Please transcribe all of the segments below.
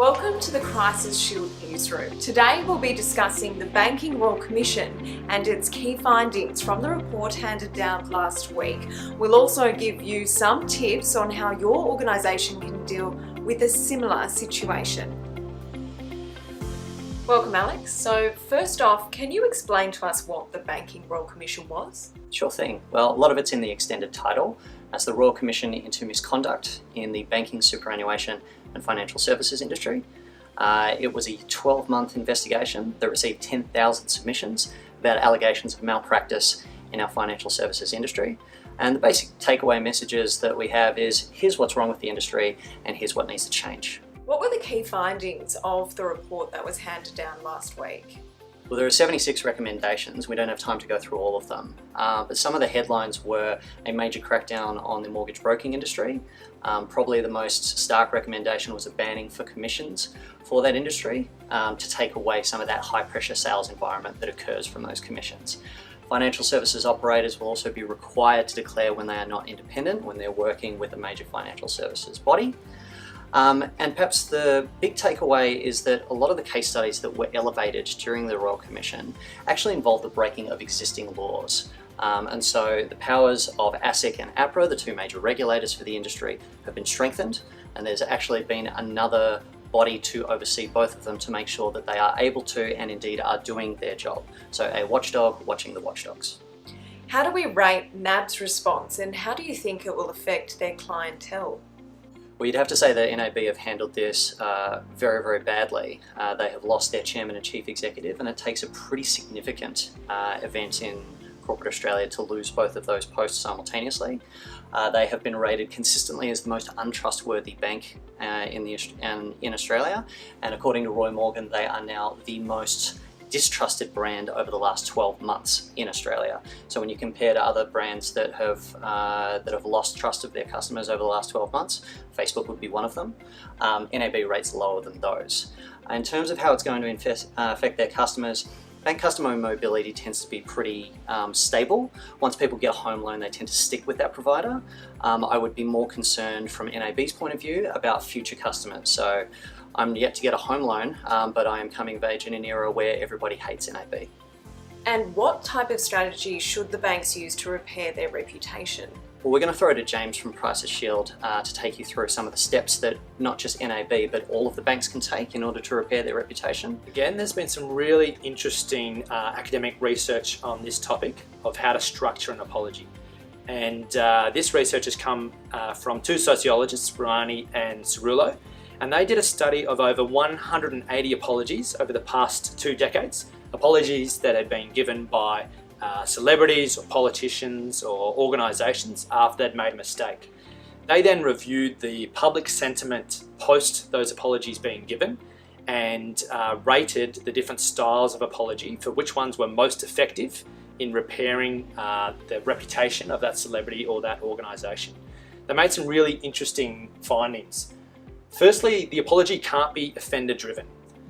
Welcome to the Crisis Shield newsroom. Today we'll be discussing the Banking Royal Commission and its key findings from the report handed down last week. We'll also give you some tips on how your organisation can deal with a similar situation. Welcome, Alex. So first off, can you explain to us what the Banking Royal Commission was? Sure thing. Well, a lot of it's in the extended title. That's the Royal Commission into Misconduct in the Banking, Superannuation and Financial Services Industry. It was a 12-month investigation that received 10,000 submissions about allegations of malpractice in our financial services industry. And the basic takeaway messages that we have is, here's what's wrong with the industry and here's what needs to change. What were the key findings of the report that was handed down last week? Well, there are 76 recommendations. We don't have time to go through all of them. But some of the headlines were a major crackdown on the mortgage broking industry. Probably the most stark recommendation was a banning for commissions for that industry to take away some of that high pressure sales environment that occurs from those commissions. Financial services operators will also be required to declare when they are not independent, when they're working with a major financial services body. And perhaps the big takeaway is that a lot of the case studies that were elevated during the Royal Commission actually involved the breaking of existing laws. And so the powers of ASIC and APRA, the two major regulators for the industry, have been strengthened, and there's actually been another body to oversee both of them to make sure that they are able to and indeed are doing their job. So a watchdog watching the watchdogs. How do we rate NAB's response, and how do you think it will affect their clientele? Well, you'd have to say that NAB have handled this very, very badly. They have lost their chairman and chief executive, and it takes a pretty significant event in corporate Australia to lose both of those posts simultaneously. They have been rated consistently as the most untrustworthy bank in Australia, and according to Roy Morgan, they are now the most distrusted brand over the last 12 months in Australia. So when you compare to other brands that have lost trust of their customers over the last 12 months, Facebook would be one of them. NAB rates lower than those. In terms of how it's going to affect their customers, bank customer mobility tends to be pretty stable. Once people get a home loan, they tend to stick with that provider. I would be more concerned from NAB's point of view about future customers. So I'm yet to get a home loan, but I am coming of age in an era where everybody hates NAB. And what type of strategy should the banks use to repair their reputation? Well, we're going to throw to James from Crisis Shield to take you through some of the steps that not just NAB, but all of the banks can take in order to repair their reputation. Again, there's been some really interesting academic research on this topic of how to structure an apology. And this research has come from two sociologists, Rouhani and Cerullo, and they did a study of over 180 apologies over the past 2 decades, apologies that had been given by celebrities or politicians or organisations after they'd made a mistake. They then reviewed the public sentiment post those apologies being given and rated the different styles of apology for which ones were most effective in repairing the reputation of that celebrity or that organisation. They made some really interesting findings. Firstly, the apology can't be offender driven.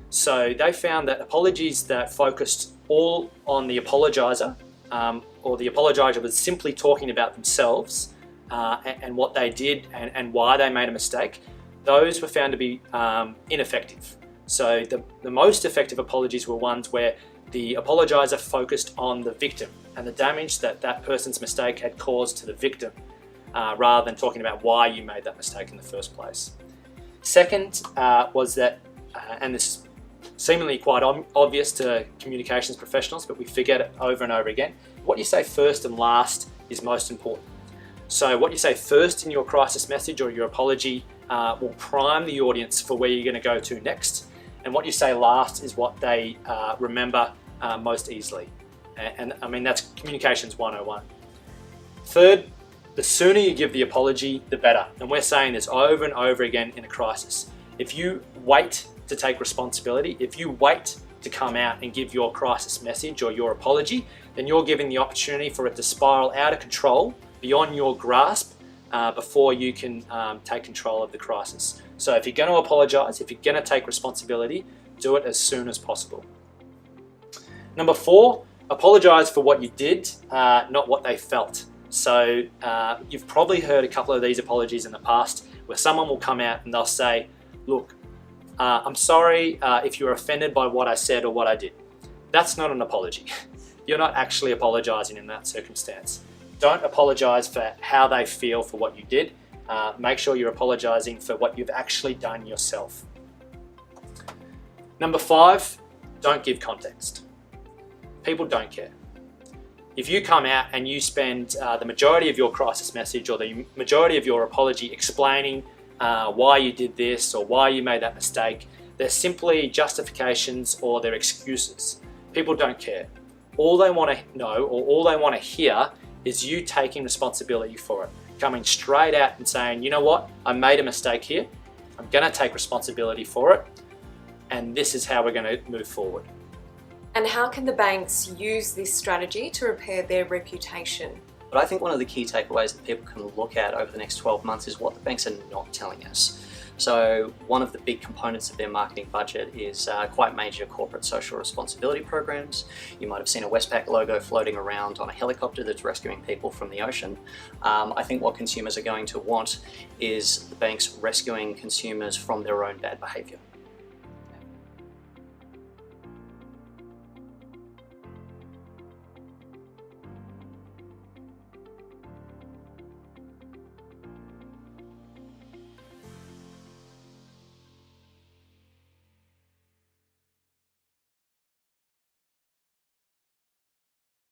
So they found that apologies that focused all on the apologiser or the apologiser was simply talking about themselves and what they did and why they made a mistake, those were found to be ineffective. So the most effective apologies were ones where the apologiser focused on the victim and the damage that that person's mistake had caused to the victim rather than talking about why you made that mistake in the first place. Second was that, and this is seemingly quite obvious to communications professionals, but we forget it over and over again, what you say first and last is most important. So what you say first in your crisis message or your apology will prime the audience for where you're going to go to next, and what you say last is what they remember most easily. And I mean, that's communications 101. Third, the sooner you give the apology, the better. And we're saying this over and over again in a crisis. If you wait to take responsibility, if you wait to come out and give your crisis message or your apology, then you're giving the opportunity for it to spiral out of control beyond your grasp before you can take control of the crisis. So if you're going to apologise, if you're going to take responsibility, do it as soon as possible. Number 4, apologise for what you did, not what they felt. So you've probably heard a couple of these apologies in the past where someone will come out and they'll say, look, I'm sorry if you're offended by what I said or what I did. That's not an apology. You're not actually apologising in that circumstance. Don't apologise for how they feel for what you did. Make sure you're apologising for what you've actually done yourself. Number 5, don't give context. People don't care. If you come out and you spend the majority of your crisis message or the majority of your apology explaining why you did this or why you made that mistake, they're simply justifications or they're excuses. People don't care. All they want to know or all they want to hear is you taking responsibility for it, coming straight out and saying, you know what, I made a mistake here, I'm going to take responsibility for it, and this is how we're going to move forward. And how can the banks use this strategy to repair their reputation? But I think one of the key takeaways that people can look at over the next 12 months is what the banks are not telling us. So one of the big components of their marketing budget is quite major corporate social responsibility programs. You might have seen a Westpac logo floating around on a helicopter that's rescuing people from the ocean. I think what consumers are going to want is the banks rescuing consumers from their own bad behaviour.